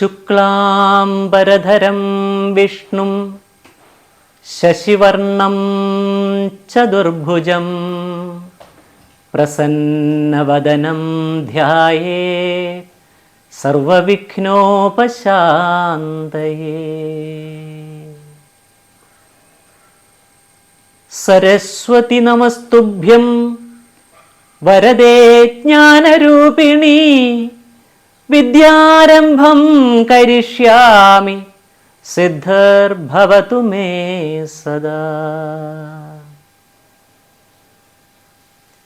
ശുക്ലാംബരധരം വിഷ്ണും ശശിവർണം ചതുർഭുജം പ്രസന്നവദനം ധ്യായേത് സർവവിഘ്നോപശാന്തയേ. സരസ്വതി നമസ്തുഭ്യം വരദേ ജ്ഞാനരൂപിണി വിദ്യാരംഭം കരിഷ്യാമി സിദ്ധിർഭവതു may സദാ.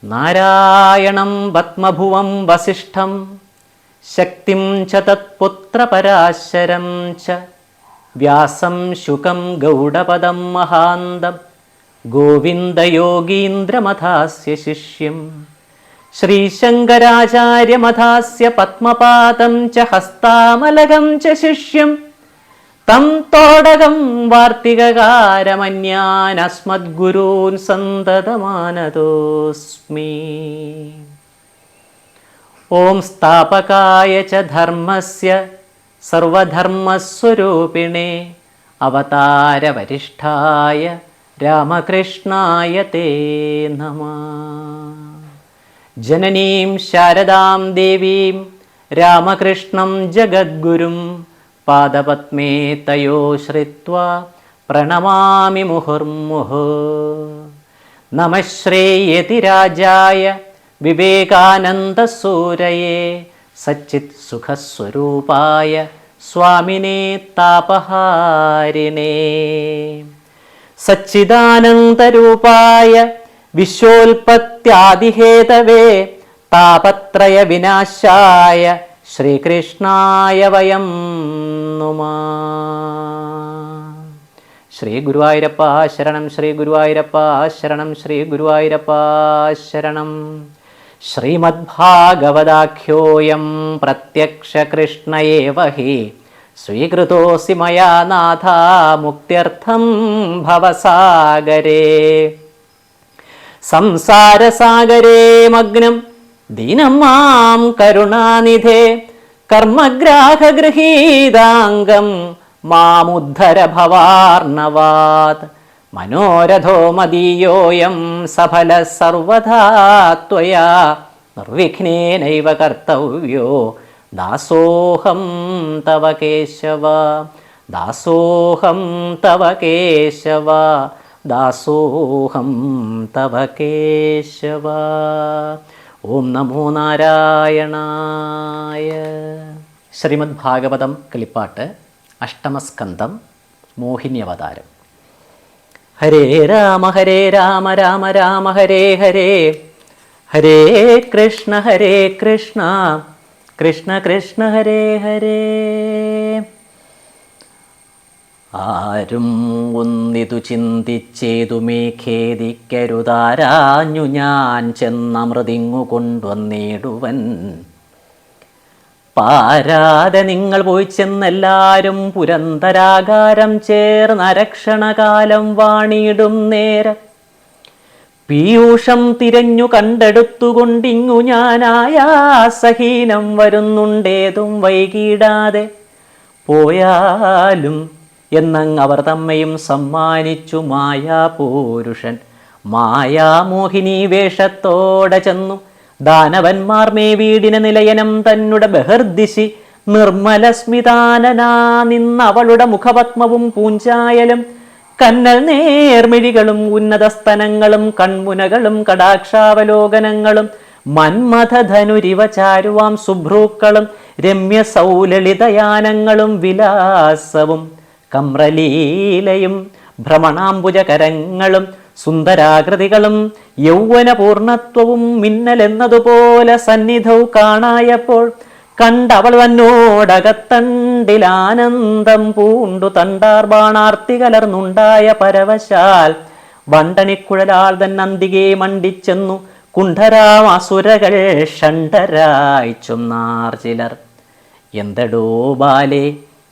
നാരായണം പത്മഭുവം വസിഷ്ഠം ശക്തിം ച തത്പുത്രപരാശരം ച വ്യാസം ശുകം ഗൗഡപദം മഹാന്തം ഗോവിന്ദയോഗീന്ദ്രമഥാസ്യ ശിഷ്യം ശ്രീശങ്കരാചാര്യമഥാസ്യ പത്മപാദം ച ഹസ്താമലകം ച ശിഷ്യം തം തോടകം വാർത്തികകാരമന്യാൻ അസ്മദ്ഗുരൂൻ സന്തതമാനതോസ്മി. ഓം സ്ഥാപകായ ച ധർമ്മസ്യ സർവധർമ്മസ്വരൂപിണേ അവതാരവരിഷ്ഠായ രാമകൃഷ്ണായ തേ നമഃ. ജനനീം ശാരദാം ദേവീം രാമകൃഷ്ണം ജഗദ്ഗുരും പാദപത്മേ തയോ ശ്രിത്വാ പ്രണമാമി മുഹുർമുഹു. നമഃ ശ്രേയതിരാജായ വിവേകാനന്ദസൂരയേ സച്ചിത് സുഖസ്വരൂപായ സ്വാമിനേ താപഹാരിണേ. സച്ചിദാനന്ദരൂപായ വിശ്വോൽപത്യാദിഹേതവേ താപത്രയ വിനാശായ ശ്രീകൃഷ്ണായ വയം നുമാ. ശ്രീ ഗുരുവായൂരപ്പ ശരണം, ശ്രീ ഗുരുവായൂരപ്പ ശരണം, ശ്രീ ഗുരുവായൂരപ്പ ശരണം. ശ്രീമദ്ഭാഗവതാഖ്യോയം പ്രത്യക്ഷ കൃഷ്ണ ഏവ ഹി സ്വീകൃതോസി മയാ നാഥ മുക്ത്യർത്ഥം ഭവസാഗരേ. സംസാരസാഗരേ മഗ്നം ദീനം മാം കരുണാനിധേ കർമ്മഗ്രാഹഗൃഹീതാംഗം മാമുദ്ധര ഭവാർണവാത്. മനോരഥോ മദീയോയം സഫല സർവധാ ത്വയാ നിർവിഘ്നേനൈവ കർത്തവ്യോ ദാസോഹം തവ കേശവ, ദാസോഹം തവ കേശവ, ദാസോഹം തവ കേശവ. ഓം നമോ നാരായണായ. ശ്രീമദ് ഭാഗവതം കിളിപ്പാട്ട് അഷ്ടമസ്കന്ധം മോഹിനിയവതാരം. ഹരേ രാമ രാമ രാമ ഹരേ ഹരേ, ഹരേ കൃഷ്ണ കൃഷ്ണ കൃഷ്ണ ഹരേ ഹരേ. ആരും ഒന്നിതു ചിന്തിച്ചേതുമേ ഖേദിക്കരുതാരാഞ്ഞു ഞാൻ ചെന്നമൃതിങ്ങു കൊണ്ടുവന്നിടുവൻ. പാരാതെ നിങ്ങൾ പോയി ചെന്നെല്ലാരും പുരന്തരാകാരം ചേർന്നരക്ഷണകാലം വാണിടും നേരം പീയൂഷം തിരഞ്ഞു കണ്ടെടുത്തുകൊണ്ടിങ്ങു ഞാനായാസഹീനം വരുന്നുണ്ടേതും വൈകിടാതെ പോയാലും എന്നങ്ങ് അവർ തമ്മയും സമ്മാനിച്ചു. മായാപൂരുഷൻ മായാമോഹിനി വേഷത്തോടെ ചെന്നു ദാനവന്മാർ മേ വീടിന നിലയനം തന്നുടെ ബഹിർദിശി നിർമ്മലസ്മിതാനനാ നിന്നവളുടെ മുഖപത്മവും പൂഞ്ചായലും കന്നൽ നേർമിഴികളും ഉന്നതസ്തനങ്ങളും കൺമുനകളും കടാക്ഷാവലോകനങ്ങളും മന്മഥധനുരിവ ചാരുവാം സുഭ്രൂക്കളും രമ്യ സൗലളിതയാനങ്ങളും വിലാസവും കമ്രലീലയും ഭ്രമണാംബുജകരങ്ങളും സുന്ദരാകൃതികളും യൗവനപൂർണത്വവും മിന്നലെന്നതുപോലെ സന്നിധൗ കാണായപ്പോൾ കണ്ടവൾ തന്നോടകത്തണ്ടിലാനന്ദം പൂണ്ടു തണ്ടാർ ബാണാർത്തി കലർന്നുണ്ടായ പരവശാൽ വണ്ടണിക്കുഴലാൾ തന്നന്തികെ മണ്ടിച്ചെന്നു കുണ്ഠരാം അസുരകൾ ഷണ്ഡരായി ചൊന്നാർ ചിലർ. എന്തടോ ബാലേ,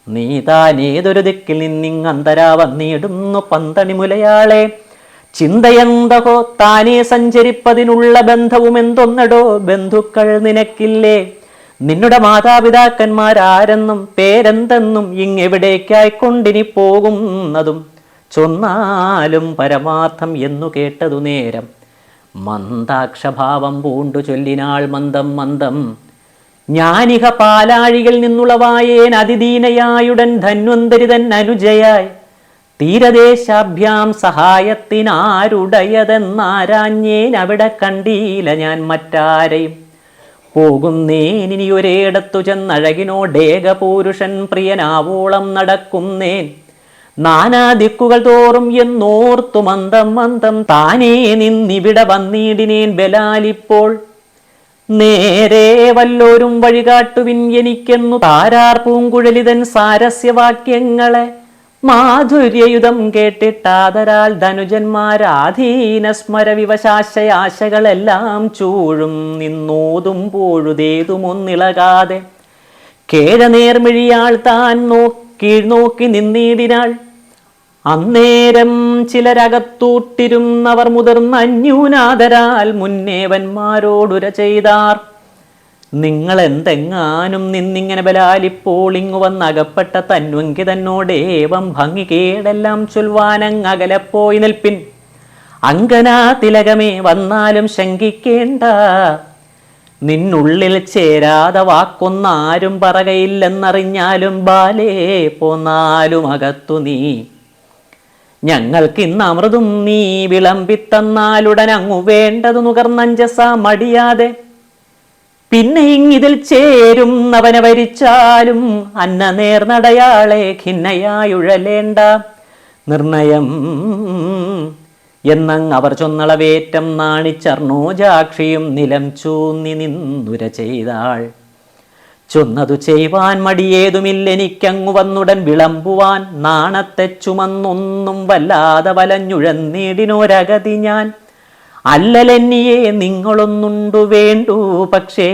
നീ താനേതൊരു ദിക്കിൽ നിന്നിങ്ങന്തരാ വന്നിടുന്നു പന്തണിമുലയാളെ. ചിന്തയെന്തഹോ താനേ സഞ്ചരിപ്പതിനുള്ള ബന്ധവും എന്തൊന്നടോ ബന്ധുക്കൾ നിനക്കില്ലേ? നിന്നുടെ മാതാപിതാക്കന്മാരാരെന്നും പേരെന്തെന്നും ഇങ്ങെവിടേക്കായിക്കൊണ്ടിനി പോകുന്നതും ചൊന്നാലും പരമാർത്ഥം എന്നു കേട്ടതു നേരം മന്ദാക്ഷഭാവം പൂണ്ടു ചൊല്ലിനാൾ മന്ദം മന്ദം, ഞാനിഹ പാലാഴിയിൽ നിന്നുളവായേൻ അതിദീനയായുടൻ ധന്വന്തരിതൻ അനുജയായി തീരദേശാഭ്യാം സഹായത്തിനാരുടയതെന്നാരാഞ്ഞേൻ അവിടെ കണ്ടീല ഞാൻ മറ്റാരെയും. പോകുന്നേനിനി ഒരേടത്തു ചെന്നഴകിനോടേകപൂരുഷൻ പ്രിയനാവോളം നടക്കുന്നേൻ നാനാ ദിക്കുകൾ തോറും എന്നോർത്തു മന്ദം മന്ദം താനേ നിന്നിവിടെ വന്നിടിനേൻ ബലാലിപ്പോൾ. നേരെ വല്ലോരും വഴികാട്ടുവിൻ എനിക്കെന്നു താരാർ പൂങ്കുഴലിതൻ സാരസ്യവാക്യങ്ങളെ മാധുര്യയുധം കേട്ടിട്ടാദരാൽ ധനുജന്മാരാധീന സ്മരവിവശാശയാശകളെല്ലാം ചൂഴും നിന്നോതും പോഴുതേതുമൊന്നിളകാതെ കേഴനേർമിഴിയാൾ താൻ കീഴ്നോക്കി നിന്നീടിനാൾ. അന്നേരം ചിലരകത്തൂട്ടിരുന്നവർ മുതിർന്ന അന്യൂനാദരാൽ മുന്നേവന്മാരോടുര ചെയ്താർ, നിങ്ങൾ എന്തെങ്ങാനും നിന്നിങ്ങനെ ബലാലിപ്പോൾ ഇങ്ങു വന്നകപ്പെട്ട തന്വങ്കി തന്നോടേവം ഭംഗി കേടെല്ലാം ചൊൽവാനങ്ങകലെപ്പോയി നിൽപ്പിൻ. അങ്കനാ തിലകമേ വന്നാലും ശങ്കിക്കേണ്ട, നിന്നുള്ളിൽ ചേരാതെ വാക്കൊന്നാരും പറകയില്ലെന്നറിഞ്ഞാലും ബാലേ പോന്നാലും അകത്തു നീ. ഞങ്ങൾക്കിന്ന് അമൃതും നീ വിളമ്പിത്തന്നാലുടൻ അങ്ങു വേണ്ടതു നുകർന്നഞ്ചസ മടിയാതെ. പിന്നെ ഇങ്ങിതിൽ ചേരുന്നവനെ വരിച്ചാലും അന്ന നേർനടയാളെ ഖിന്നയായുഴലേണ്ട നിർണയം എന്നങ്ങ് അവർ ചൊന്നളവേറ്റം നാണിച്ചർണോജാക്ഷിയും നിലം ചൂന്നി നിന്നുര ചെയ്താൾ. ചൊന്നതു ചെയ്യുവാൻ മടിയേതുമില്ലെനിക്കങ്ങു വന്നുടൻ വിളമ്പുവാൻ നാണത്തെ ചുമന്നൊന്നും വല്ലാതെ വലഞ്ഞുഴന്നീടിനോരഗതി ഞാൻ. അല്ലലെന്നിയെ നിങ്ങളൊന്നുണ്ടു വേണ്ടു, പക്ഷേ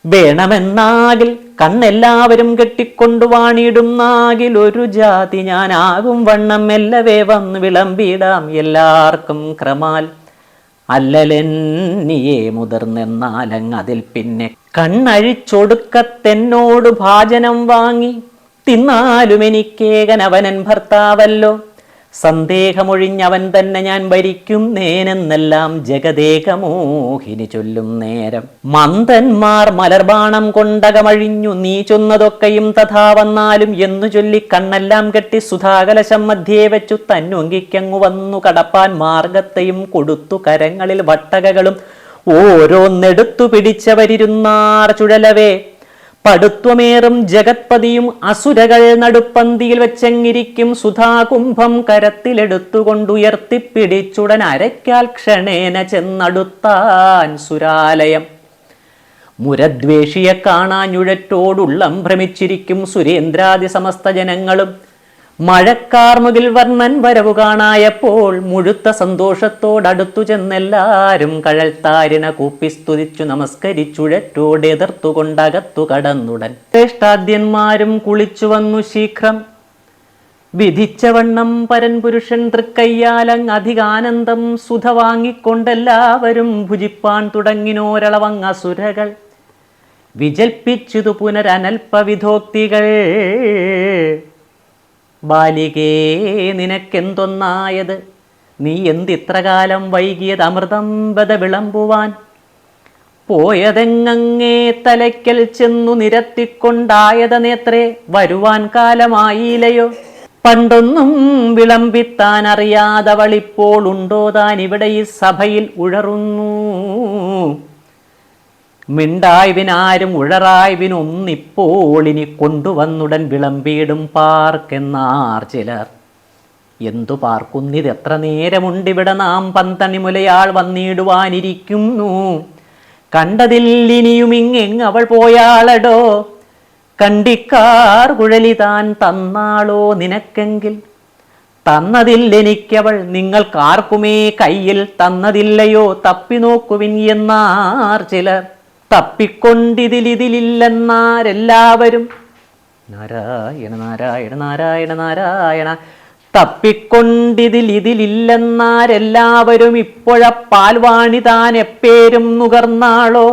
വേണമെന്നാകിൽ കണ്ണെല്ലാവരും കെട്ടിക്കൊണ്ടു വാണിടുന്നാകിൽ ഒരു ജാതി ഞാനാകും വണ്ണം മെല്ലവേ വന്നു വിളമ്പിടാം എല്ലാവർക്കും ക്രമാൽ. അല്ലലെന്നിയെ മുതിർന്നെന്നാലങ് അതിൽ പിന്നെ കണ്ണഴിച്ചൊടുക്കത്തെന്നോട് ഭാജനം വാങ്ങി തിന്നാലും എനിക്കേകനവനൻ ഭർത്താവല്ലോ. സന്ദേഹമൊഴിഞ്ഞവൻ തന്നെ ഞാൻ ഭരിക്കും നേനെന്നെല്ലാം ജഗദേകമോഹിനി ചൊല്ലും നേരം മന്ദന്മാർ മലർബാണം കൊണ്ടകമഴിഞ്ഞു നീ ചൊന്നതൊക്കെയും തഥാ വന്നാലും എന്നു ചൊല്ലി കണ്ണെല്ലാം കെട്ടി സുധാകലശം മധ്യേ വെച്ചു തന്നുങ്കിക്കങ്ങു വന്നു കടപ്പാൻ മാർഗത്തെയും കൊടുത്തു കരങ്ങളിൽ വട്ടകകളും ഓരോന്നെടുത്തു പിടിച്ചവരിരുന്നാർ ചുഴലവേ. പടുത്വമേറും ജഗത്പതിയും അസുരകൾ നടുപ്പന്തിയിൽ വെച്ചെങ്ങിരിക്കും സുധാകുംഭം കരത്തിലെടുത്തുകൊണ്ടുയർത്തിപ്പിടിച്ചുടൻ അരയ്ക്കാൽ ക്ഷണേന ചെന്നടുത്താൻ സുരാലയം. മുരദ്വേഷിയെ കാണാഞ്ഞുഴറ്റോടുള്ളം ഭ്രമിച്ചിരിക്കും സുരേന്ദ്രാദി സമസ്ത ജനങ്ങളും മഴക്കാർമുകിൽ വർണ്ണൻ വരവു കാണായപ്പോൾ മുഴുത്ത സന്തോഷത്തോടടുത്തു ചെന്നെല്ലാരും കഴൽത്താരിണ കൂപ്പി സ്തുതിച്ചു നമസ്കരിച്ചുഴറ്റോടെതിർത്തുകൊണ്ടകത്തു കടന്നുടൻ ശ്രേഷ്ഠാദ്യന്മാരും കുളിച്ചു വന്നു ശീഘ്രം. വിധിച്ചവണ്ണം പരൻപുരുഷൻ തൃക്കയ്യാലങ് അധികാനന്ദം സുധ വാങ്ങിക്കൊണ്ടെല്ലാവരും ഭുജിപ്പാൻ തുടങ്ങിനോരളവങ് അസുരകൾ വിജൽപ്പിച്ചതു പുനരനൽപവിധോക്തികൾ. ബാലികേ നിനക്കെന്തൊന്നായത്, നീ എന്തിത്രകാലം വൈകിയത് അമൃതം ബത വിളമ്പുവാൻ? പോയതെങ്ങേ തലയ്ക്കൽ ചെന്നു നിരത്തിക്കൊണ്ടായത നേത്രേ വരുവാൻ കാലമായില്ലയോ? പണ്ടൊന്നും വിളമ്പിത്താൻ അറിയാതവളിപ്പോൾ ഉണ്ടോ താൻ ഇവിടെ ഈ സഭയിൽ ഉഴറുന്നു? മിണ്ടായ്വിനാരും ഉഴറായ്വിനൊന്നിപ്പോളിനി കൊണ്ടുവന്നുടൻ വിളമ്പിയിടും പാർക്കെന്നാർ ചിലർ. എന്തു പാർക്കുന്നിത്, എത്ര നേരമുണ്ടിവിടെ നാം പന്തണിമുലയാൾ വന്നിടുവാനിരിക്കുന്നു. കണ്ടതില്ലിനിയും ഇങ്ങെങ് അവൾ പോയാളടോ, കണ്ടിക്കാർ കുഴലി താൻ തന്നാളോ നിനക്കെങ്കിൽ? തന്നതില്ലെനിക്കവൾ നിങ്ങൾക്കാർക്കുമേ കയ്യിൽ തന്നതില്ലയോ തപ്പി നോക്കുവിൻ എന്നാർ ചിലർ. തപ്പിക്കൊണ്ടിതിലിതിലില്ലെന്നാരെല്ലാവരും നാരായണ നാരായണ നാരായണ നാരായണ. തപ്പിക്കൊണ്ടിതിലിതിലില്ലെന്നാരെല്ലാവരും ഇപ്പോഴപ്പാൽവാണി താൻ എപ്പേരും നുകർന്നാളോ?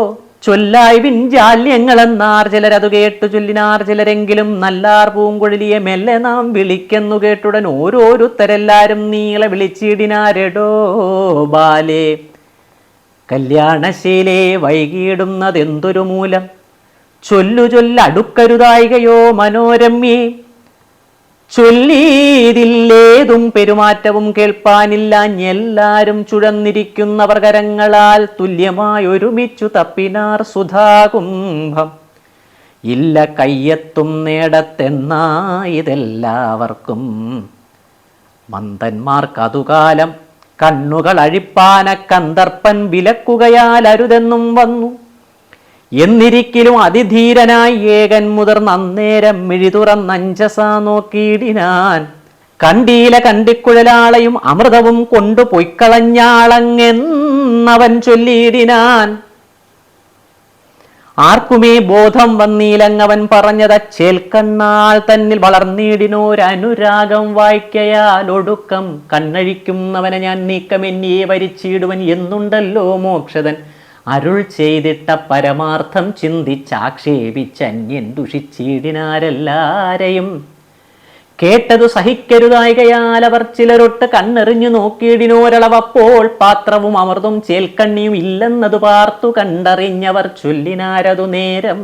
ചൊല്ലായി വിഞ്ചാല്യങ്ങളെന്നാർ ചിലരതു കേട്ടു ചൊല്ലിനാർ ചിലരെങ്കിലും നല്ലാർ പൂങ്കുഴലിയെ മെല്ലെ നാം വിളിക്കെന്നു കേട്ടുടൻ ഓരോരുത്തരെല്ലാരും നീളെ വിളിച്ചിടിനാരെടോ ബാലേ, കല്യാണശീലേ വൈകിടുന്നതെന്തൊരു മൂലം, ചൊല്ലു ചൊല്ലടുക്കരുതായികയോ മനോരമ്യേ, ചൊല്ലിയതില്ലേതും പെരുമാറ്റവും കേൾപ്പാനില്ല, എല്ലാരും ചുഴന്നിരിക്കുന്നവർ കരങ്ങളാൽ തുല്യമായി ഒരുമിച്ചു തപ്പിനാർ സുധാകുംഭം. ഇല്ല കയ്യെത്തും നേടത്തെന്നാ ഇതെല്ലാവർക്കും, മന്ദന്മാർക്കതുകാലം കണ്ണുകൾ അഴിപ്പാന കന്ദർപ്പൻ വിലക്കുകയാൽ അരുതെന്നും വന്നു. എന്നിരിക്കലും അതിധീരനായി ഏകൻ മുതിർന്ന അന്നേരം മിഴിതുറന്നഞ്ചസാ നോക്കിയിടിനാൻ. കണ്ടീല കണ്ടിക്കുഴലാളയും അമൃതവും കൊണ്ടു പൊയ്ക്കളഞ്ഞാളങ്ങെന്നവൻ ചൊല്ലിയിടിനാൻ. ആർക്കുമേ ബോധം വന്നീലങ്ങവൻ പറഞ്ഞതച്ചേൽക്കണ്ണാൾ തന്നിൽ വളർന്നിടിനോരനുരാഗം വായിക്കയാൽ ഒടുക്കം കണ്ണഴിക്കുന്നവനെ ഞാൻ നീക്കമെന്നിയെ വരിച്ചിടുവൻ എന്നുണ്ടല്ലോ മോക്ഷതൻ അരുൾ ചെയ്തിട്ട പരമാർത്ഥം ചിന്തിച്ചാക്ഷേപിച്ചന്യൻ ദുഷിച്ചിടിനാരെല്ലാരെയും. കേട്ടതു സഹിക്കരുതായികയാൽ അവർ ചിലരൊട്ട് കണ്ണെറിഞ്ഞു നോക്കിയിടിനോരളവപ്പോൾ പാത്രവും അമൃതും ചേൽക്കണ്ണിയും ഇല്ലെന്നതു പാർത്തു കണ്ടറിഞ്ഞവർ ചൊല്ലിനാരതു നേരം.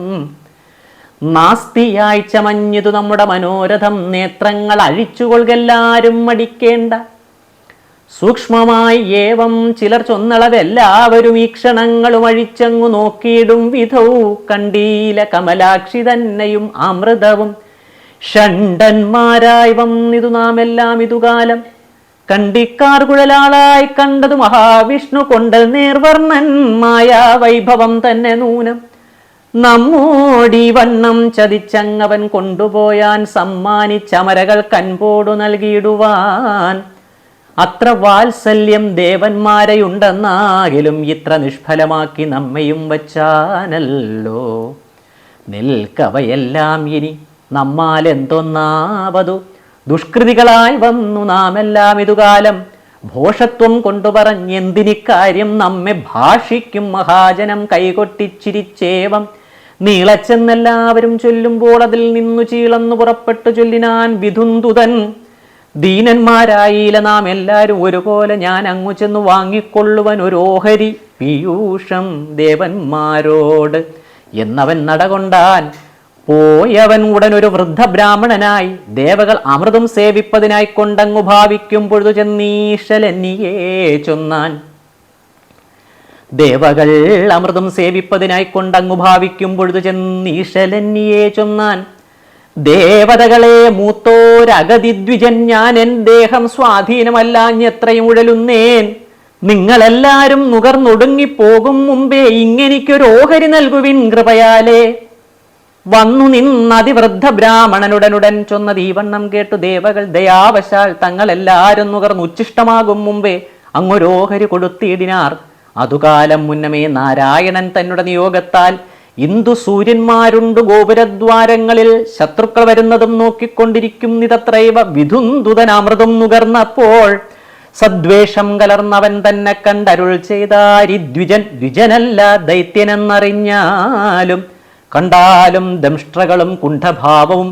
നാസ്തിയായി ചമഞ്ഞതു നമ്മുടെ മനോരഥം, നേത്രങ്ങൾ അഴിച്ചുകൊള്ളുകെല്ലാരും മടിക്കേണ്ട. സൂക്ഷ്മമായി ഏവം ചിലർ ചൊന്നളവെല്ലാവരും ഈ ക്ഷണങ്ങളും അഴിച്ചങ്ങു നോക്കിയിടും വിധവും കണ്ടീല കമലാക്ഷി തന്നെയും അമൃതവും. ഷണ്ടന്മാരായി വന്നിതു നാം എല്ലാം ഇതുകാലം, കണ്ടിക്കാർ കുഴലാളായി കണ്ടതു മഹാവിഷ്ണു കൊണ്ടൽ നേർവർണ്ണൻ മായാ വൈഭവം തന്നെ നൂനം. നമ്മോടി വണ്ണം ചതിച്ചങ്ങവൻ കൊണ്ടുപോയാൻ സമ്മാനിച്ചമരകൾ കൻപോടു നൽകിയിടുവാൻ. അത്ര വാത്സല്യം ദേവന്മാരെയുണ്ടെന്നാകിലും ഇത്ര നിഷ്ഫലമാക്കി നമ്മയും വച്ചാനല്ലോ. നിൽക്കവയെല്ലാം ഇനി നമ്മാൽ എന്തൊന്നാവതു, ദുഷ്കൃതികളായി വന്നു നാമെല്ലാം ഇതുകാലം. ഭോഷത്വം കൊണ്ടു പറഞ്ഞെന്തിനിക്കാര്യം നമ്മെ ഭാഷിക്കും മഹാജനം കൈകൊട്ടിച്ചിരിച്ചേവം. നീളച്ചെന്നെല്ലാവരും ചൊല്ലുമ്പോൾ അതിൽ നിന്നു ചീളന്നു പുറപ്പെട്ടു ചൊല്ലിനാൻ വിധുന്തുതൻ. ദീനന്മാരായില്ല നാം എല്ലാവരും ഒരുപോലെ, ഞാൻ അങ്ങു ചെന്നു വാങ്ങിക്കൊള്ളുവൻ ഒരു ഓഹരി പീയൂഷം ദേവന്മാരോട് എന്നവൻ നടകൊണ്ടാൻ. പോയവൻ ഉടനൊരു വൃദ്ധ ബ്രാഹ്മണനായി ദേവകൾ അമൃതം സേവിപ്പതിനായി കൊണ്ടങ്ങു ഭാവിക്കുമ്പൊഴുതു ചെന്നീശലെന്നിയേ ചൊന്നാൻ. ദേവകൾ അമൃതം സേവിപ്പതിനായി കൊണ്ടങ്ങു ഭാവിക്കുമ്പൊഴുതു ചെന്നീശലെന്നിയേ ചൊന്നാൻ. ദേവതകളെ മൂത്തോരഗതിദ്വിജൻ ഞാൻ, എൻ ദേഹം സ്വാധീനമല്ലാഞ്ഞെത്രയും ഉഴലുന്നേൻ. നിങ്ങളെല്ലാരും നുകർന്നൊടുങ്ങിപ്പോകും മുമ്പേ ഇങ്ങനിക്കൊരു ഓഹരി നൽകുവിൻ കൃപയാലേ. വന്നു നിന്നതിവൃദ്ധ ബ്രാഹ്മണനുടനുടൻ ചൊന്നത് ഈ വണ്ണം കേട്ടു ദേവകൾ ദയാവശാൽ തങ്ങളെല്ലാരും നുകർന്നുച്ഛിഷ്ടമാകും മുമ്പേ അങ്ങൊരോഹരി കൊടുത്തിടിനാർ. അതുകാലം മുന്നമേ നാരായണൻ തന്നുടെ നിയോഗത്താൽ ഇന്ദു സൂര്യന്മാരുണ്ടു ഗോപുരദ്വാരങ്ങളിൽ, ശത്രുക്കൾ വരുന്നതും നോക്കിക്കൊണ്ടിരിക്കും നിതത്രൈവ വിധുന്തുതനാമൃതം നുകർന്നപ്പോൾ. സദ്വേഷം കലർന്നവൻ തന്നെ കണ്ടരുൾ ചെയ്താരിദ്വിജൻ, ദ്വിജനല്ല ദൈത്യനെന്നറിഞ്ഞാലും കണ്ടാലും ദംഷ്ട്രകളും കുണ്ഠഭാവവും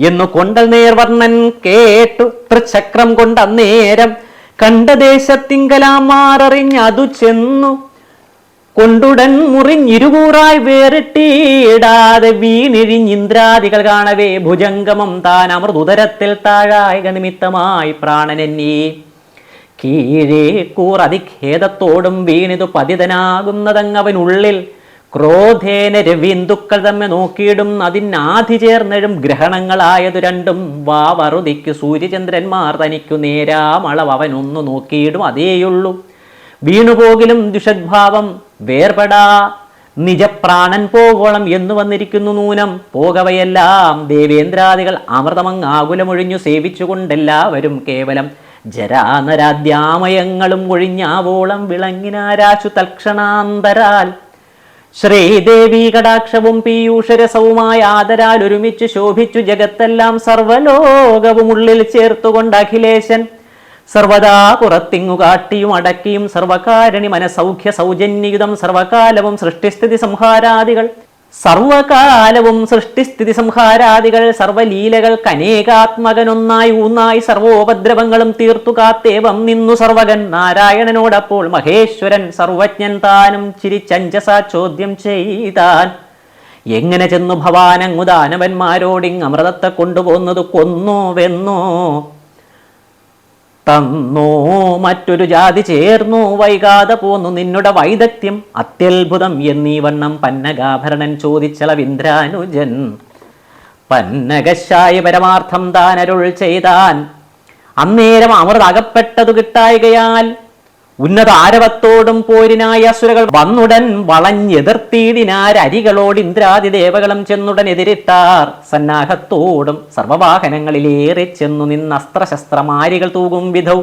എന്നു കൊണ്ടൽ നേർവർണ്ണൻ കേട്ടു. തൃചക്രം കൊണ്ടന്നേരം കണ്ട ദേശത്തിങ്കലാമാററിഞ്ഞതു ചെന്നു കൊണ്ടുടൻ മുറിഞ്ഞിരുകൂറായി വേറിട്ടിടാതെ വീണിഴിഞ്ഞിന്ദ്രാദികൾ കാണവേ ഭുജംഗമം താൻ അമൃതുദരത്തിൽ താഴായിക നിമിത്തമായി പ്രാണനെന്നീ കീഴേ കൂർ അതിഖേദത്തോടും വീണിതു പതിതനാകുന്നതങ്ങവനുള്ളിൽ. ക്രോധേന രവീന്ദുക്കൾ തമ്മെ നോക്കിയിടും അതിനാധി ചേർന്നെഴും ഗ്രഹണങ്ങളായതു രണ്ടും. വാവറുതിക്കു സൂര്യചന്ദ്രന്മാർ തനിക്കു നേരാമളവ് അവനൊന്നു നോക്കിയിടും അതേയുള്ളൂ. വീണുപോകിലും ദുഷദ്ഭാവം വേർപെടാ നിജപ്രാണൻ പോകോളം എന്നു വന്നിരിക്കുന്നു നൂനം. പോകവയെല്ലാം ദേവേന്ദ്രാദികൾ അമൃതമങ്ങാകുലമൊഴിഞ്ഞു സേവിച്ചുകൊണ്ടെല്ലാവരും കേവലം ജരാനരാദ്യാമയങ്ങളും ഒഴിഞ്ഞാവോളം വിളങ്ങിനാരാശു തൽക്ഷണാന്തരാൽ. ശ്രീദേവി കടാക്ഷവും പീയൂഷരസവുമായ ആദരാൽ ഒരുമിച്ച് ശോഭിച്ചു ജഗത്തെല്ലാം സർവലോകവും ഉള്ളിൽ ചേർത്തുകൊണ്ട് അഖിലേശൻ സർവദാ പുറത്തിങ്ങു കാട്ടിയും അടക്കിയും സർവകാരണി മനസൗഖ്യ സൗജന്യയുതം സർവകാലവും സൃഷ്ടിസ്ഥിതി സംഹാരാദികൾ സർവലീലകൾക്കനേകാത്മകനൊന്നായി ഊന്നായി സർവോപദ്രവങ്ങളും തീർത്തു കാത്തേവം നിന്നു സർവകൻ നാരായണനോടപ്പോൾ മഹേശ്വരൻ സർവജ്ഞൻ താനും ചിരിച്ചഞ്ചസ ചോദ്യം ചെയ്താൻ. എങ്ങനെ ചെന്നു ഭവാനങ്ങു ദാനവന്മാരോടിങ് അമൃതത്തെ കൊണ്ടുപോകുന്നത് കൊന്നോ വെന്നോ തന്നോ മറ്റൊരു ജാതി ചേർന്നു വൈകാതെ പോന്നു നിന്നുടെ വൈദഗ്ധ്യം അത്യത്ഭുതം എന്നീ വണ്ണം പന്നകാഭരണൻ ചോദിച്ചളവിന്ദ്രാനുജൻ. പന്നകശായി പരമാർത്ഥം താനരുൾ ചെയ്താൻ. അന്നേരം അമൃത അകപ്പെട്ടതു കിട്ടായികയാൽ ഉന്നത ആരവത്തോടും പോരിനായ അസുരകൾ വന്നുടൻ വളഞ്ഞെതിർത്തിയിടിനാരരികളോട് ഇന്ദ്രാദിദേവകളും ചെന്നുടൻ എതിരിട്ടാർ. സന്നാഹത്തോടും സർവവാഹനങ്ങളിലേറെ ചെന്നു നിന്നസ്ത്രശസ്ത്രമാരികൾ തൂകും വിധൗ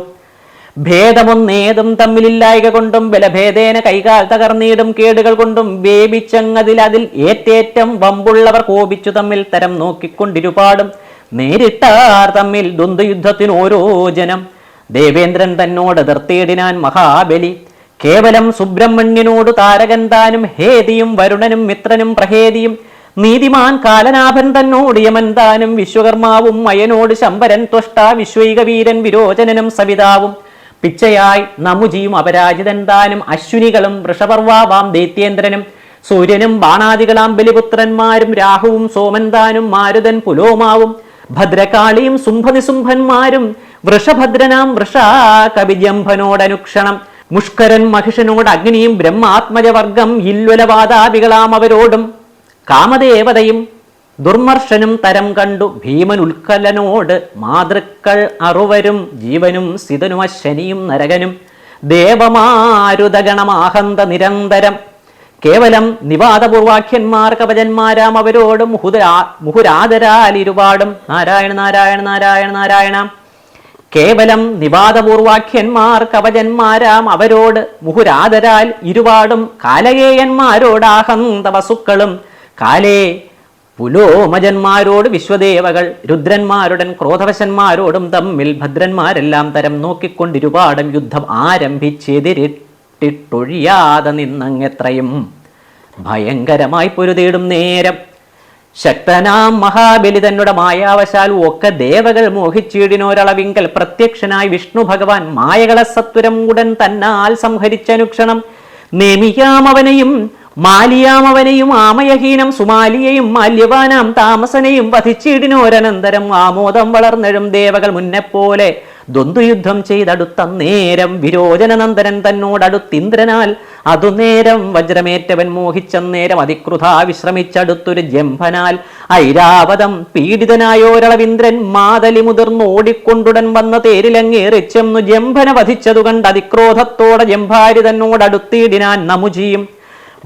ഭേദമൊന്നേതും തമ്മിലില്ലായക കൊണ്ടും ബലഭേദേന കൈകാൽ തകർന്നീടും കേടുകൾ കൊണ്ടും വേപിച്ചങ്ങതിൽ ഏറ്റേറ്റം വമ്പുള്ളവർ കോപിച്ചു തമ്മിൽ തരം നോക്കിക്കൊണ്ടിരുപാടും നേരിട്ടാർ തമ്മിൽ ദ്വന്ദ്വയുദ്ധത്തിന് ഓരോ ജനം. ദേവേന്ദ്രൻ തന്നോട് എതിർത്തിയിടിനാൻ മഹാബലി. കേവലം സുബ്രഹ്മണ്യനോടു താരകൻ താനും ഹേതിയും വരുണനും മിത്രനും പ്രഹേദിയും നീതിമാൻ കാലനാഭൻ തന്നോട് യമൻ താനും വിശ്വകർമാവും മയനോട് ശമ്പരൻ ത്വഷ്ട വിശ്വൈക വീരൻ വിരോചനനും സവിതാവും പിച്ചയായി നമുജിയും അപരാജിതൻ താനും അശ്വിനികളും വൃഷപർവാവാം ദൈത്യേന്ദ്രനും സൂര്യനും ബാണാദികളാം ബലിപുത്രന്മാരും രാഹുവും സോമൻ താനും മാരുതൻ പുലോമാവും ഭദ്രകാളിയും സുംഭനിസുംഭന്മാരും വൃഷഭദ്രനാം വൃഷാ കവിജംഭനോടനുക്ഷണം മുഷ്കരൻ മഹിഷനോട് അഗ്നിയും ബ്രഹ്മാത്മജവർഗം ഇല്ലുലവാദാപികളാം അവരോടും കാമദേവതയും ദുർമർഷനും തരം കണ്ടു ഭീമൻ ഉൽക്കലനോട് മാതൃക്കൾ അറുവരും ജീവനും സിതനും അശ്വനിയും നരകനും ദേവമാരുതഗണമാഹന്ത നിരന്തരം കേവലം നിവാദപൂർവാഖ്യന്മാർ കവചന്മാരാം അവരോട് മുഹുരാദരാൽ ഇരുപാടും നാരായണ നാരായണ നാരായണ നാരായണ. കേവലം നിവാദപൂർവാഖ്യന്മാർ കവചന്മാരാം അവരോട് മുഹുരാദരാൽ ഇരുപാടും കാലകേയന്മാരോടാഹന്ത വസുക്കളും കാലേ പുലോമജന്മാരോട് വിശ്വദേവകൾ രുദ്രന്മാരുടൻ ക്രോധവശന്മാരോടും തമ്മിൽ ഭദ്രന്മാരെല്ലാം തരം നോക്കിക്കൊണ്ടിരുപാടും യുദ്ധം ആരംഭിച്ചെതിരിട്ടിട്ടൊഴിയാതെ നിന്നങ്ങെത്രയും ഭയങ്കരമായി പൊരുതേടും നേരം ശക്തനാം മഹാബലി തന്നുടെ മായാവശാൽ ഒക്കെ ദേവകൾ മോഹിച്ചീടിനോരളവിങ്കൽ പ്രത്യക്ഷനായി വിഷ്ണു ഭഗവാൻ മായകളെ സത്വരം ഉടൻ തന്നാൽ സംഹരിച്ചനുക്ഷണം നേമിയാമവനെയും മാലിയാമവനെയും ആമയഹീനം സുമാലിയെയും മാല്യവാനാം താമസനെയും വധിച്ചിടിനോരനന്തരം ആമോദം വളർന്നെഴും ദേവകൾ മുന്നെപ്പോലെ ദ്വന്ദ്വയുദ്ധം ചെയ്തടുത്തന്നേരം വിരോചനനന്ദനൻ തന്നോടടുത്തിന്ദ്രനാൽ അതുനേരം വജ്രമേറ്റവൻ മോഹിച്ചന്നേരം അതിക്രുധാ വിശ്രമിച്ചടുത്തൊരു ജംഭനാൽ ഐരാവതം പീഡിതനായോരളവിന്ദ്രൻ മാതലി മുതിർന്നോടിക്കൊണ്ടുടൻ വന്ന തേരിലങ്ങേറിച്ചെന്നു ജംഭന വധിച്ചതു കണ്ട് അതിക്രോധത്തോടെ ജംഭാരി തന്നോടടുത്തിടിനാൻ നമുജിയും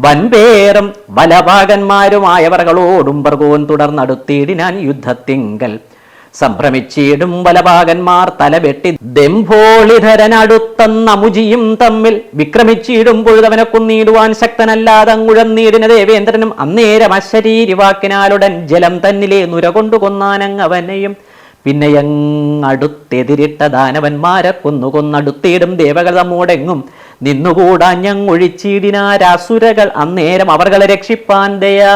വൻപേറും ബലഭാഗന്മാരുമായവർകളോടും ഭർഗോൻ തുടർന്നടുത്തിടിനാൻ യുദ്ധത്തിങ്കൽ സംഭ്രമിച്ചിടും ബലഭാഗന്മാർ തലവെട്ടി ദംഭോളിധരനടുത്തന്നമുജിയും തമ്മിൽ വിക്രമിച്ചിടും പൊഴുതവനെ കൊന്നിടുവാൻ ശക്തനല്ലാതങ്ങുഴന്നീടിന ദേവേന്ദ്രനും അന്നേരം അശരീരിവാക്കിനാലുടൻ ജലം തന്നിലെ നുര കൊണ്ടു കൊന്നാനങ്ങവനെയും പിന്നെയങ്ങടുത്തെതിരിട്ട ദാനവന്മാരെ കൊന്നടുത്തിടും ദേവകൾ നമ്മോടെങ്ങും നിന്നുകൂടാഞ്ഞൊഴിച്ചിടിനാരാസുരകൾ അന്നേരം അവർകളെ രക്ഷിപ്പാൻ ദയാവശാൽ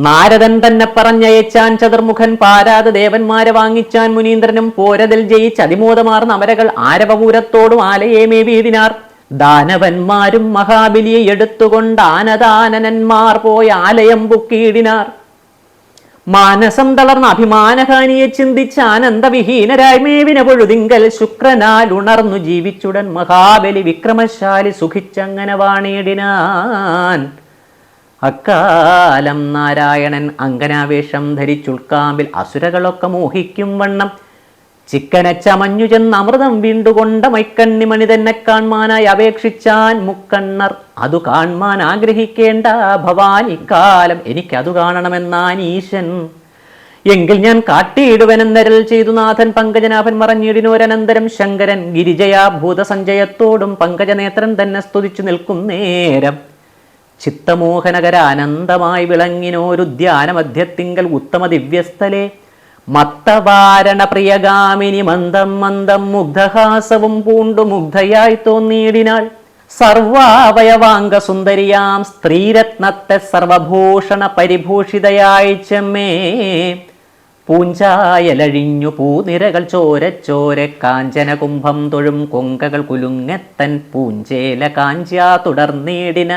നാരദൻ തന്നെ പറഞ്ഞയച്ചാൻ ചതുർമുഖൻ പാരാതെ ദേവന്മാരെ വാങ്ങിച്ചാൻ മുനീന്ദ്രനും പോരതിൽ ജയിച്ച് അതിമോദമാർന്ന അമരകൾ ആരവപൂരത്തോടും ആലയമേ വീടിനാർ ദാനവന്മാരും മഹാബലിയെ എടുത്തുകൊണ്ട് ആനദാനന്മാർ പോയി ആലയം പൊക്കിയിടിനാർ മാനസം തളർന്ന അഭിമാനഹാനിയെ ചിന്തിച്ച് ആനന്ദവിഹീനരായി മേവിന പൊഴുതിങ്കൽ ശുക്രനാൽ ഉണർന്നു ജീവിച്ചുടൻ മഹാബലി വിക്രമശാലി സുഖിച്ചങ്ങനെ വാണിയിടിനാൻ അക്കാലം നാരായണൻ അങ്കനാവേഷം ധരിച്ചുൾക്കാമ്പിൽ അസുരകളൊക്കെ മോഹിക്കും വണ്ണം ചിക്കനച്ചമഞ്ഞു ചെന്ന് അമൃതം വീണ്ടുകൊണ്ട മൈക്കണ്ണിമണി തന്നെ കാൺമാനായി അപേക്ഷിച്ചാൻ മുക്കണ്ണർ അതു കാൺമാൻ ആഗ്രഹിക്കേണ്ട ഭവാൻ ഇക്കാലം എനിക്കതു കാണണമെന്നാൻ ഈശൻ എങ്കിൽ ഞാൻ കാട്ടിയിടുവനെന്നരൽ ചെയ്തു നാഥൻ പങ്കജനാഭൻ മറഞ്ഞിടിനോരനന്തരം ശങ്കരൻ ഗിരിജയാ ഭൂതസഞ്ചയത്തോടും പങ്കജനേത്രൻ തന്നെ സ്തുതിച്ചു നിൽക്കും നേരം ചിത്തമോഹനകര ആനന്ദമായി വിളങ്ങിനോരുദ്യാന മധ്യത്തിങ്കൽ ഉത്തമ ദിവ്യസ്ഥലെ മത്തവാരണ പ്രിയഗാമിനി മന്ദം മന്ദം മുഗ്ധഹാസവും പൂണ്ടു മുഗ്ധയായി തോന്നിയിടിനാൾ. സർവാവയവാംഗ സുന്ദരിയാം സ്ത്രീരത്നത്തെ സർവഭൂഷണ പരിഭൂഷിതയായി ചെമ്മേ പൂഞ്ചായലഴിഞ്ഞു പൂനിരകൾ ചോരച്ചോരെ കാഞ്ചന കുംഭം തൊഴും കൊങ്കകൾ കുലുങ്ങത്തൻ പൂഞ്ചേല കാഞ്ചാ തുടർന്നീടിന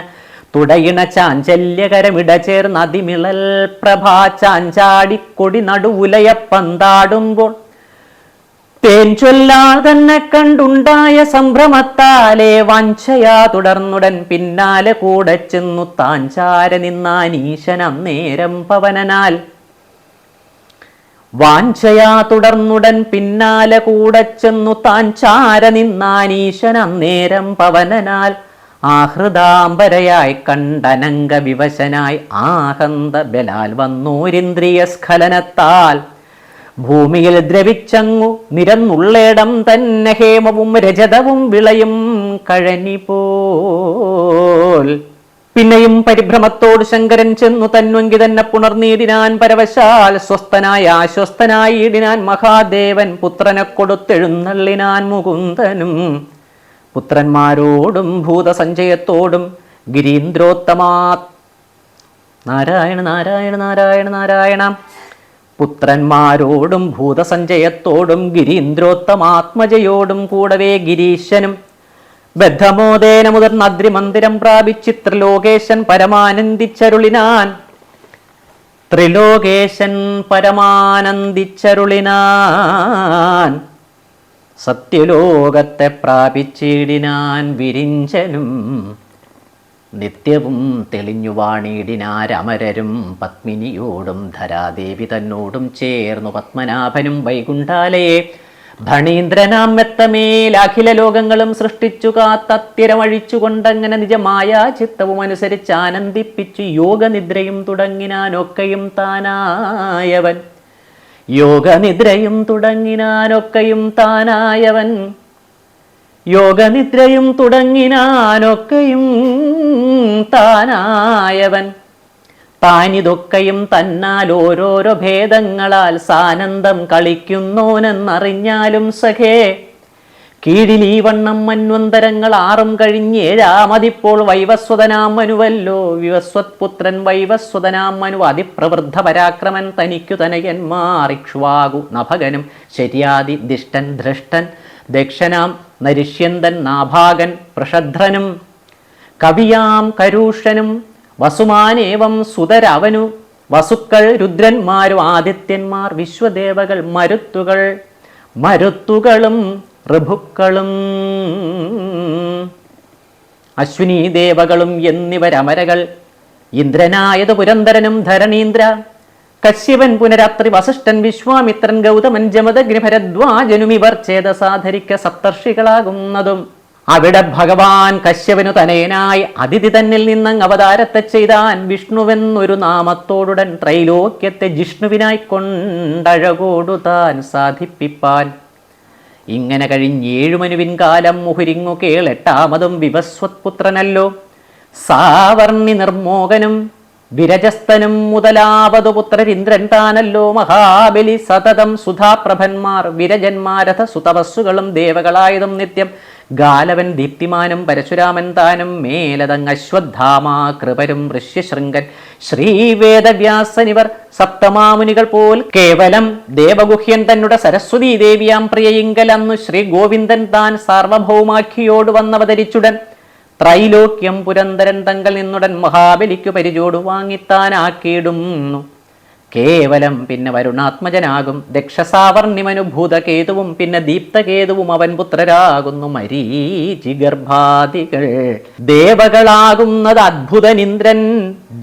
തുടയിണ ചാഞ്ചല്യകരമിട ചേർന്ന് അതിമിളൽ പ്രഭാ ചാഞ്ചാടിക്കൊടി നടുവുലയ പന്താടുമ്പോൾ തേൻ ചൊല്ലാൾ തന്നെ കണ്ടുണ്ടായ സംഭ്രമത്താലെ വാഞ്ചയാ തുടർന്നുടൻ പിന്നാലെ കൂടെ ചെന്നു താഞ്ചാര നിന്നാനീശൻ അന്നേരം പവനനാൽ. വാഞ്ചയാ തുടർന്നുടൻ പിന്നാലെ കൂടെ ചെന്നു താഞ്ചാര നിന്നാനീശൻ അന്നേരം പവനനാൽ. ആഹൃദാംബരയായി കണ്ടനംഗ വിവശനായി ആഹന്ത ബലാൽ വന്നോരിന്ദ്രിയ സ്ഖലനത്താൽ ഭൂമിയിൽ ദ്രവിച്ചങ്ങു നിരന്നുള്ളേടം തന്നെ ഹേമവും രജതവും വിളയും കഴനി പോൽ. പിന്നെയും പരിഭ്രമത്തോട് ശങ്കരൻ ചെന്നു തന്വങ്കി തന്നെ പുണർന്നീടിനാൻ പരവശാൽ സ്വസ്ഥനായി ആശ്വസ്തനായി ഇടിനാൻ മഹാദേവൻ പുത്രനെ കൊടുത്തെഴുന്നള്ളിനാൻ മുകുന്ദനും. പുത്രന്മാരോടും ഭൂതസഞ്ചയത്തോടും ഗിരീന്ദ്രോത്തമാ നാരായണ നാരായണ നാരായണ നാരായണ പുത്രന്മാരോടും ഭൂതസഞ്ചയത്തോടും ഗിരീന്ദ്രോത്തമാത്മജയോടും കൂടവേ ഗിരീശനും ബദ്ധമോദേന മുതിർന്ന അദ്രിമന്ദിരം പ്രാപിച്ചിത്രലോകേശൻ പരമാനന്ദിച്ചരുളിനാൻ. ത്രിലോകേശൻ പരമാനന്ദിച്ചരുളിനാൻ. സത്യലോകത്തെ പ്രാപിച്ചിടിനാൻ വിരിഞ്ചനും. നിത്യവും തെളിഞ്ഞു വാണിടിനാരമരരും പത്മിനിയോടും ധരാദേവി തന്നോടും ചേർന്നു പത്മനാഭനും വൈകുണ്ഠാലയെ ധണീന്ദ്രനാം മെത്തമേൽ അഖില ലോകങ്ങളും സൃഷ്ടിച്ചു കാത്തത്തിരമഴിച്ചുകൊണ്ടങ്ങനെ നിജമായ ചിത്തവും അനുസരിച്ച് ആനന്ദിപ്പിച്ചു യോഗനിദ്രയും തുടങ്ങിനാനൊക്കെയും താനായവൻ. യോഗനിദ്രയും തുടങ്ങിനാനൊക്കെയും താനായവൻ. യോഗനിദ്രയും തുടങ്ങിനാനൊക്കെയും താനായവൻ. താനിതൊക്കെയും തന്നാൽ ഓരോരോ ഭേദങ്ങളാൽ സാനന്ദം കളിക്കുന്നോനെന്നറിഞ്ഞാലും സഖേ കീഴിൽ ഈ വണ്ണം മന്വന്തരങ്ങൾ 6 കഴിഞ്ഞ് 7-മതിപ്പോൾ വൈവസ്വതനാം മനുവല്ലോ. വിവസ്വത് പുത്രൻ വൈവസ്വതനാം മനു അതിപ്രവൃദ്ധ പരാക്രമൻ. തനിക്കു തനയന്മാർ ഇക്ഷ്വാകു നഭകനും ശര്യാദി ദിഷ്ടൻ ധൃഷ്ടൻ ദക്ഷനാം നരിഷ്യന്തൻ നാഭാഗൻ പ്രഷധ്രനും കവിയാം കരൂഷനും വസുമാനേവം സുതരവനു വസുക്കൾ രുദ്രന്മാരും ആദിത്യന്മാർ വിശ്വദേവകൾ മരുത്തുകളും ഋഭുക്കളും അശ്വിനീ ദേവകളും എന്നിവരമരകൾ. ഇന്ദ്രനായത് പുരന്തരനും ധരണീന്ദ്ര കശ്യപൻ പുനരാത്രി വസിഷ്ഠൻ വിശ്വാമിത്രൻ ഗൗതമൻ ജമദഗ്നി ഭരദ്വാജനുമിവർ ചേതസാധരിക്ക സപ്തർഷികളാകുന്നതും. അവിടെ ഭഗവാൻ കശ്യപനു തനയനായി അതിഥി തന്നിൽ നിന്നങ്ങ് അവതാരത്തെ ചെയ്താൻ. വിഷ്ണുവെന്നൊരു നാമത്തോടുടൻ ത്രൈലോക്യത്തെ ജിഷ്ണുവിനായി കൊണ്ടഴകോടു താൻ സാധിപ്പിപ്പാൻ. ഇങ്ങനെ കഴിഞ്ഞ് 7 മനുവിൻ കാലം മുഹുരിങ്ങു കേളെട്ടാമതും വിവസ്വത് പുത്രനല്ലോ. സാവർണി നിർമോകനും വിരജസ്തനും മുതലാവതു പുത്രരിന്ദ്രൻ താനല്ലോ. മഹാബലി സതതം സുധാപ്രഭന്മാർ വിരജന്മാരഥ സുതപസ്സുകളും ദേവകളായതും നിത്യം. ഗാലവൻ ദീപ്തിമാനും പരശുരാമൻ താനും മേലതങ് അശ്വത്ഥാമാ കൃപരും ഋഷ്യശൃംഗൻ ശ്രീവേദവ്യാസനിവർ സപ്തമാമുനികൾ പോൽ. കേവലം ദേവഗുഹ്യൻ തന്നുടെ സരസ്വതീ ദേവിയാം പ്രിയയിങ്കൽ അന്നു ശ്രീ ഗോവിന്ദൻ താൻ സാർവഭൗമാഖ്യയോട് വന്നവതരിച്ചുടൻ. ത്രൈലോക്യം പുരന്തരൻ തങ്കൽ നിന്നുടൻ മഹാബലിക്കു പരിചോടു വാങ്ങിത്താനാക്കിയിടുന്നു. കേവലം പിന്നെ വരുണാത്മജനാകും ദക്ഷസാവർണിമനുഭൂതകേതുവും പിന്നെ ദീപ്തകേതുവും അവൻ പുത്രരാകുന്നു മരീചിഗർഭാദികൾ. ദേവകളാകുന്നത് അദ്ഭുതനിന്ദ്രൻ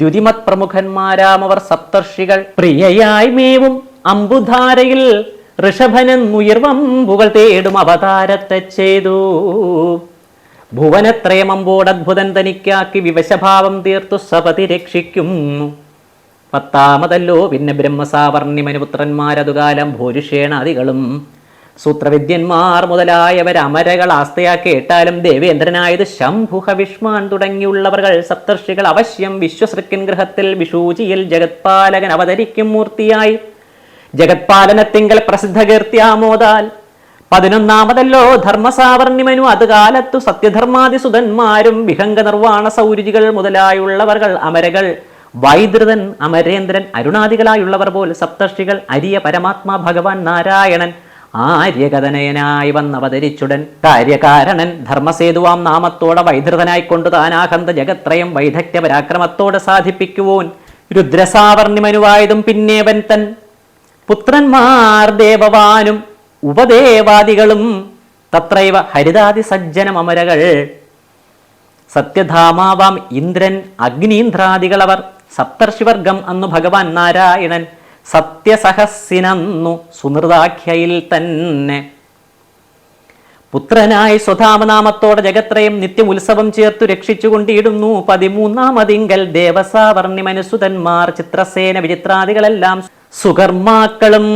ദ്യുതിമത് പ്രമുഖന്മാരാമവർ സപ്തർഷികൾ. പ്രിയയായി മേവും അമ്പുധാരയിൽ ഋഷഭനെന്നുയർവമ്പുകൾ തേടും അവതാരത്തെ ചെയ്തു. ഭുവനത്രയമമ്പോടദ്ഭുതൻ തനിക്കാക്കി വിവശഭാവം തീർത്തു സപതി രക്ഷിക്കുന്നു. 10-മതല്ലോ പിന്നെ ബ്രഹ്മസാവർണിമനുപുത്രന്മാരതുകാലം ഭൂരിഷേണാദികളും സൂത്രവിദ്യന്മാർ മുതലായവർ അമരകൾ ആസ്തയാ കേട്ടാലും ദേവേന്ദ്രനായത് ശംഭുഹ വിഷ്മാൻ തുടങ്ങിയുള്ളവർ സപ്തർഷികൾ അവശ്യം വിശ്വസൃക്കൻ ഗൃഹത്തിൽ വിഷൂചിയിൽ ജഗത്പാലകൻ അവതരിക്കും മൂർത്തിയായി. ജഗത്പാലനത്തിങ്കൽ പ്രസിദ്ധ കീർത്തിയാമോദാൽ 11-ാമതല്ലോ ധർമ്മസാവർണിമനു അത് കാലത്തു സത്യധർമാതിസുതന്മാരും വിഹംഗ നിർവാണ സൗരുചികൾ മുതലായുള്ളവർ അമരകൾ വൈദ്രുതൻ അമരേന്ദ്രൻ അരുണാദികളായുള്ളവർ പോൽ സപ്തർഷികൾ അരിയ പരമാത്മാ ഭഗവാൻ നാരായണൻ ആര്യകഥനയനായി വന്നവതരിച്ചുടൻ കാര്യകാരണൻ ധർമ്മസേതുവാം നാമത്തോടെ വൈധൃതനായിക്കൊണ്ടു താനാഹന്ത ജഗത്രയം വൈദഗ്ധ്യ പരാക്രമത്തോടെ സാധിപ്പിക്കുവോൻ രുദ്രസാവർണിമനുവായതും പിന്നേവൻ തൻ പുത്രന്മാർ ദേവവാനും ഉപദേവാദികളും തത്രൈവ ഹരിതാദി സജ്ജനം അമരകൾ സത്യധാമാവാം ഇന്ദ്രൻ അഗ്നീന്ദ്രാദികളവർ സപ്തർഷിവർഗം അന്നു ഭഗവാൻ നാരായണൻ സത്യസഹസിനന്നു സുമൃതാഖ്യയിൽ തന്നെ പുത്രനായി സ്വധാമനാമത്തോടെ ജഗത്രയം നിത്യം ഉത്സവം ചേർത്തു രക്ഷിച്ചുകൊണ്ടിടുന്നു. 13-ാമതിങ്കൽ ദേവസാവർണിമനുസുതന്മാർ ചിത്രസേന വിചിത്രാദികളെല്ലാം സുകർമാക്കളും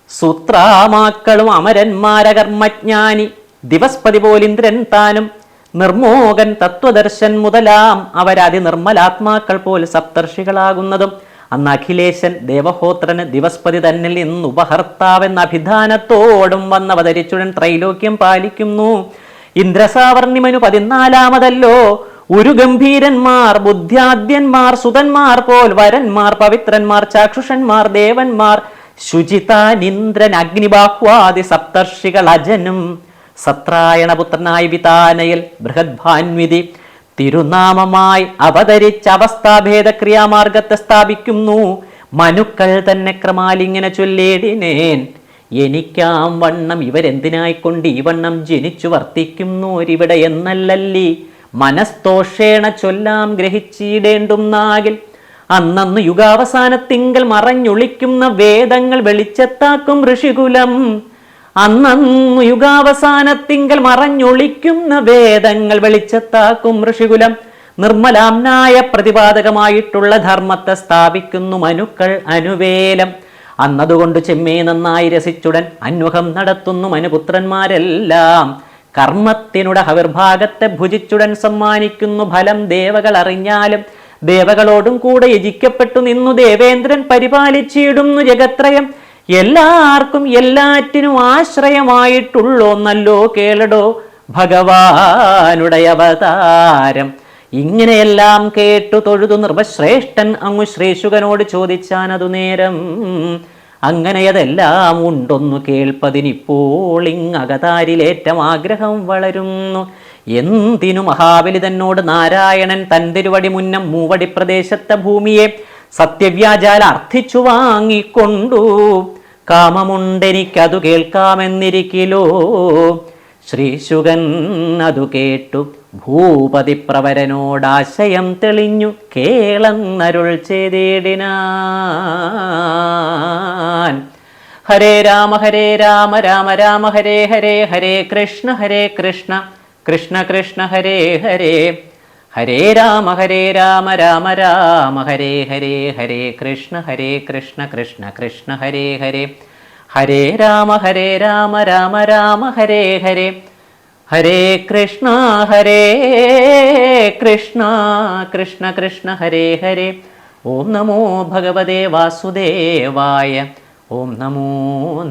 സൂത്രാമാക്കളും അമരന്മാരകർമ്മജ്ഞാനി ദിവസ്പതി പോലിന്ദ്രൻ താനും നിർമോകൻ തത്വദർശൻ മുതലാം അവരതി നിർമ്മലാത്മാക്കൾ പോൽ സപ്തർഷികളാകുന്നതും അന്ന് അഖിലേശൻ ദേവഹോത്രന് ദിവസ്പതി തന്നിൽ നിന്ന് ഉപഹർത്താവെന്ന അഭിധാനത്തോടും വന്നവതരിച്ചുടൻ ത്രൈലോക്യം പാലിക്കുന്നു. ഇന്ദ്രസാവർണിമനു 14-ാമതല്ലോ ഒരു ഗംഭീരന്മാർ ബുദ്ധ്യാദ്യന്മാർ സുതന്മാർ പോൽ വരന്മാർ പവിത്രന്മാർ ചാക്ഷുഷന്മാർ ദേവന്മാർ ശുചിതാനിന്ദ്രൻ അഗ്നിബാഹ്വാദി സപ്തർഷികൾ അജനും സത്രായണപുത്രനായി വിതാനയിൽ ബൃഹദ്ഭാൻവിധി തിരുനാമമായി അവതരിച്ച അവസ്ഥാഭേദക്രിയാമാർഗത്തെ സ്ഥാപിക്കുന്നു. മനുക്കൾ തന്നെ ക്രമാലിങ്ങനെ ചൊല്ലേടിനേൻ എനിക്കാം വണ്ണം ഇവരെന്തിനായിക്കൊണ്ട് ഈ വണ്ണം ജനിച്ചു വർത്തിക്കുന്നോരിവിടെ എന്നല്ലല്ലി മനസ്തോഷേണ ചൊല്ലാം ഗ്രഹിച്ചിടേണ്ടുന്നാകിൽ അന്നു യുഗാവസാനത്തിങ്കൽ മറഞ്ഞൊളിക്കുന്ന വേദങ്ങൾ വെളിച്ചത്താക്കും ഋഷികുലം അന്നു യുഗാവസാനത്തിങ്കൽ മറഞ്ഞൊളിക്കുന്ന വേദങ്ങൾ വെളിച്ചത്താക്കും ഋഷികുലം നിർമ്മലാംനായ പ്രതിപാദകമായിട്ടുള്ള ധർമ്മത്തെ സ്ഥാപിക്കുന്നു മനുക്കൾ അനുവേലം അന്നതുകൊണ്ട് ചെമ്മേ നന്നായി രസിച്ചുടൻ അന്വഹം നടത്തുന്നു മനുപുത്രന്മാരെല്ലാം കർമ്മത്തിനുടെ ഹവിർഭാഗത്തെ ഭുജിച്ചുടൻ സമ്മാനിക്കുന്നു ഫലം ദേവകൾ അറിഞ്ഞാലും ദേവകളോടും കൂടെ യജിക്കപ്പെട്ടു നിന്നു ദേവേന്ദ്രൻ പരിപാലിച്ചിടുന്നു ജഗത്രയം എല്ലാവർക്കും എല്ലാറ്റിനും ആശ്രയമായിട്ടുള്ളോന്നല്ലോ കേളടോ ഭഗവാനുടെ അവതാരം. ഇങ്ങനെയെല്ലാം കേട്ടു തൊഴുതു നൃപശ്രേഷ്ഠൻ അങ്ങു ശ്രീശുകനോട് ചോദിച്ചാനതു നേരം അങ്ങനെയതെല്ലാം ഉണ്ടൊന്നു കേൾപ്പതിനിപ്പോൾ ഇങ്ങകതാരിലേറ്റം ആഗ്രഹം വളരുന്നു. എന്തിനു മഹാബലി തന്നോട് നാരായണൻ തൻ തിരുവടി മുന്നം മൂവടി പ്രദേശത്തെ ഭൂമിയെ സത്യവ്യാജാൽ അർത്ഥിച്ചു വാങ്ങിക്കൊണ്ടു കാമമുണ്ടെനിക്കതു കേൾക്കാമെന്നിരിക്കിലോ. ശ്രീശുകൻ അതു കേട്ടു ഭൂപതി പ്രവരനോടാശയം തെളിഞ്ഞു കേളന്നരുൾ ചെയ്തിടിനാൻ. ഹരേ രാമ രാമ രാമ ഹരേ ഹരേ ഹരേ കൃഷ്ണ കൃഷ്ണ കൃഷ്ണ ഹരേ ഹരേ ഹരേ രാമ രാമ രാമ ഹരേ ഹരേ ഹരേ കൃഷ്ണ കൃഷ്ണ കൃഷ്ണ ഹരേ ഹരേ ഹരേ രാമ രാമ രാമ ഹരേ ഹരേ ഹരേ കൃഷ്ണ കൃഷ്ണ കൃഷ്ണ ഹരേ ഹരേ. ഓം നമോ ഭഗവതേ വാസുദേവായ. ഓം നമോ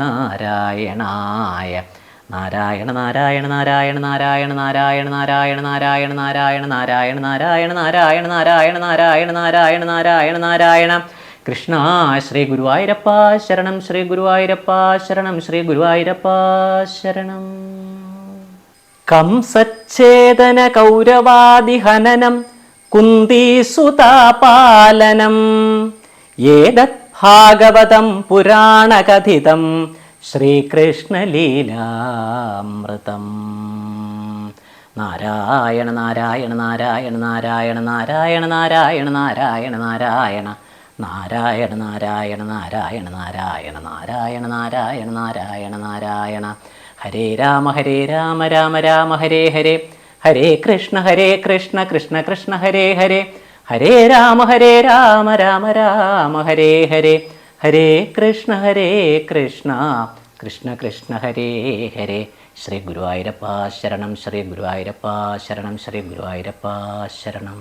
നാരായണായ. നാരായണ നാരായണ നാരായണ നാരായണ നാരായണ നാരായണ നാരായണ നാരായണ നാരായണ നാരായണ നാരായണ നാരായണ നാരായണ നാരായണ നാരായണ നാരായണ. കൃഷ്ണ ശ്രീ ഗുരുവായൂരപ്പ ശരണം. ശ്രീ ഗുരുവായൂരപ്പ ശരണം. ശ്രീ ഗുരുവായൂരപ്പ ശരണം. കംസച്ഛേദന കൗരവാദിഹനനം കുന്തീസുതാപാലനം ഏതത് ഭാഗവതം പുരാണകഥിതം ശ്രീകൃഷ്ണലീലാമൃതം. നാരായണ നാരായണ നാരായണ നാരായണ നാരായണ നാരായണ നാരായണ നാരായണ നാരായണ നാരായണ നാരായണ നാരായണ നാരായണ നാരായണ നാരായണ നാരായണ. ഹരേ രാമ രാമ രാമ ഹരേ ഹരേ ഹരേ കൃഷ്ണ കൃഷ്ണ കൃഷ്ണ ഹരേ ഹരേ ഹരേ രാമ രാമ രാമ ഹരേ ഹരേ ഹരേ കൃഷ്ണ കൃഷ്ണ കൃഷ്ണ ഹരേ ഹരേ. ശ്രീ ഗുരുവായൂരപ്പ ശരണം. ശ്രീ ഗുരുവായൂരപ്പ ശരണം. ശ്രീ ഗുരുവായൂരപ്പ ശരണം.